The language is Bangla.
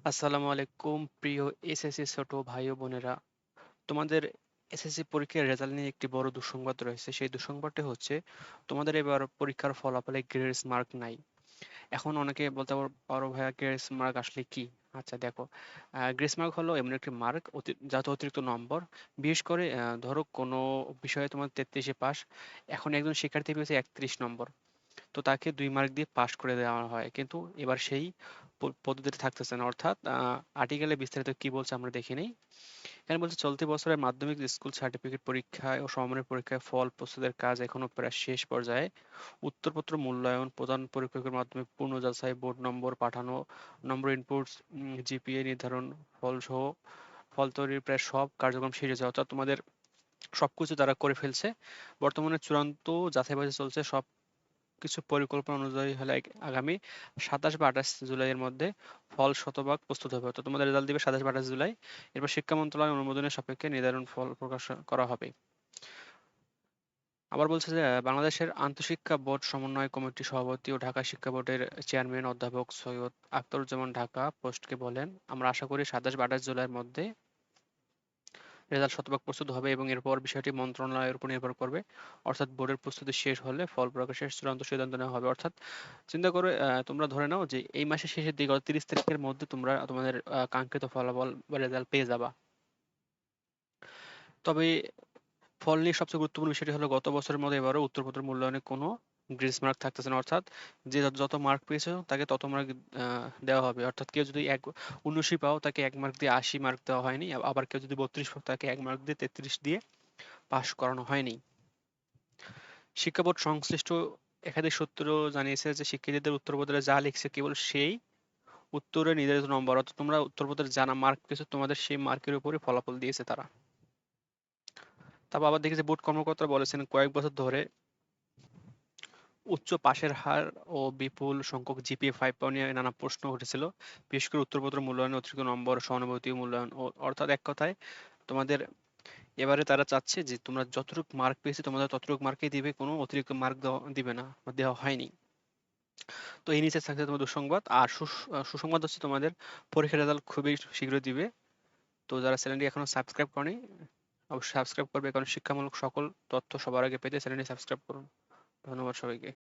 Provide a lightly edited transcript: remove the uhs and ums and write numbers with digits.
আসসালামু আলাইকুম প্রিয় এসএসসি ছোট ভাই ও বোনেরা। তোমাদের এসএসসি পরীক্ষার রেজাল্ট নিয়ে একটি বড় দুঃসংবাদ রয়েছে। সেই দুঃসংবাদটি হচ্ছে তোমাদের এবার পরীক্ষার ফলাফলে গ্রেস মার্ক নাই। এখন অনেকে বলতে পারো ভাইয়া গ্রেস মার্ক আসলে কি? আচ্ছা দেখো, গ্রেস মার্ক হলো এমন একটি মার্ক যাতে অতিরিক্ত নম্বর, বিশেষ করে ধরো কোনো বিষয়ে তোমার 33-এ পাস, এখন একজন শিক্ষার্থী পেয়েছে 31 নম্বর, তো তাকে 2 মার্ক দিয়ে পাস করে দেওয়া হয়। কিন্তু এবার সেই পদ্ধতিটা থাকতেছে না। অর্থাৎ আর্টিকেলে বিস্তারিত কি বলছে আমরা দেখে নেই। এখানে বলছে চলতি বছরের মাধ্যমিক স্কুল সার্টিফিকেট পরীক্ষায় ও সমমানের পরীক্ষায় ফল প্রস্তুতের কাজ এখনো প্রায় শেষ পর্যায়ে। উত্তরপত্র মূল্যায়ন, প্রধান পরীক্ষকের মাধ্যমে পূর্ণ যাচাই, বোর্ড নম্বর পাঠানো, নম্বর ইনপুটস, জিপিএ নির্ধারণ, ফলসহ ফল তৈরির প্রায় সব কার্যক্রম শেষ হয়েছে। অর্থাৎ তোমাদের সবকিছু তারা করে ফেলছে। বর্তমানে চূড়ান্ত যাচাই বাছাই চলছে। সব কিছু পরিকল্পনা অনুযায়ী হলে আগামী 27 বা 28 জুলাইয়ের মধ্যে ফল শতভাগ প্রস্তুত হবে। তো তোমাদের রেজাল্ট দিবে 27 বা 28 জুলাই। এরপর শিক্ষা মন্ত্রণালয় অনুমোদনের সাপেক্ষে নির্ধারণ ফল প্রকাশ করা হবে। আবার বলছে যে বাংলাদেশের আন্তঃশিক্ষা বোর্ড সমন্বয় কমিটির সভাপতি ও ঢাকা শিক্ষা বোর্ডের চেয়ারম্যান অধ্যাপক সৈয়দ আখতারুজ্জামান ঢাকা পোস্টকে বলেন, আমরা আশা করি 27 বা 28 জুলাইয়ের মধ্যে রেজাল্ট শতভাগ প্রস্তুত হবে এবং এরপর বিষয়টি মন্ত্রণালয়ের উপর নির্ভর করবে। অর্থাৎ বোর্ডের প্রস্তুতি শেষ হলে ফল প্রকাশের চূড়ান্ত সিদ্ধান্ত নেওয়া হবে। অর্থাৎ চিন্তা করে তোমরা ধরে নাও যে এই মাসের শেষের দিকে 30 তারিখের মধ্যে তোমরা তোমাদের কাঙ্ক্ষিত ফলাফল বা রেজাল্ট পেয়ে যাবা। তবে ফল নিয়ে সবচেয়ে গুরুত্বপূর্ণ বিষয়টি হলো গত বছরের মতো এবারও উত্তরপত্র মূল্যায়নে কোনো গ্রেস মার্ক থাকতেছে না। অর্থাৎ যে যত মার্ক পেয়েছো তাকে তত মার্ক দেওয়া হবে। অর্থাৎ কেউ যদি 79 পাও তাকে 1 মার্ক দিয়ে 80 মার্ক দেওয়া হয়নি। আবার কেউ যদি 32 পাও তাকে 1 মার্ক দিয়ে 33 দিয়ে পাশ করানো হয়নি। শিক্ষা বোর্ড সংশ্লিষ্ট একাধিক সূত্র জানিয়েছে যে শিক্ষার্থীদের উত্তরপত্রে যা লিখছে কেবল সেই উত্তরে নির্ধারিত নম্বর, অর্থাৎ তোমরা উত্তরপত্রে যা মার্ক পেয়েছো তোমাদের সেই মার্কের উপরে ফলাফল দিয়েছে তারা। তারপর আবার দেখি যে বোর্ড কর্মকর্তারা বলেছেন কয়েক বছর ধরে উচ্চ পাশের হার ও বিপুল সংখ্যক জিপিএ 5 পাওয়া নিয়ে নানা প্রশ্ন উঠেছিল। বিশেষ করে উত্তরপত্র মূল্যায়নে অতিরিক্ত নম্বর, সহানুভূতি মূল্যায়ন অর্থাৎ এক কথায় তোমাদের এবারে তারা চাচ্ছে যে তোমরা যতটুকু মার্ক পেয়েছো তোমাদের ততটুকু মার্কেই দিবে, কোনো অতিরিক্ত মার্ক দেওয়া দিবে না বা দেওয়া হয়নি। তো এই নিচে থাকছে তোমার দুঃসংবাদ। আর সুসংবাদ হচ্ছে তোমাদের পরীক্ষার রেজাল্ট খুবই শীঘ্রই দিবে। তো যারা চ্যানেলটি এখনো সাবস্ক্রাইব করেনি অবশ্যই সাবস্ক্রাইব করবে, কারণ শিক্ষামূলক সকল তথ্য সবার আগে পেতে চ্যানেলটি সাবস্ক্রাইব করুন। ধন্যবাদ সবাইকে।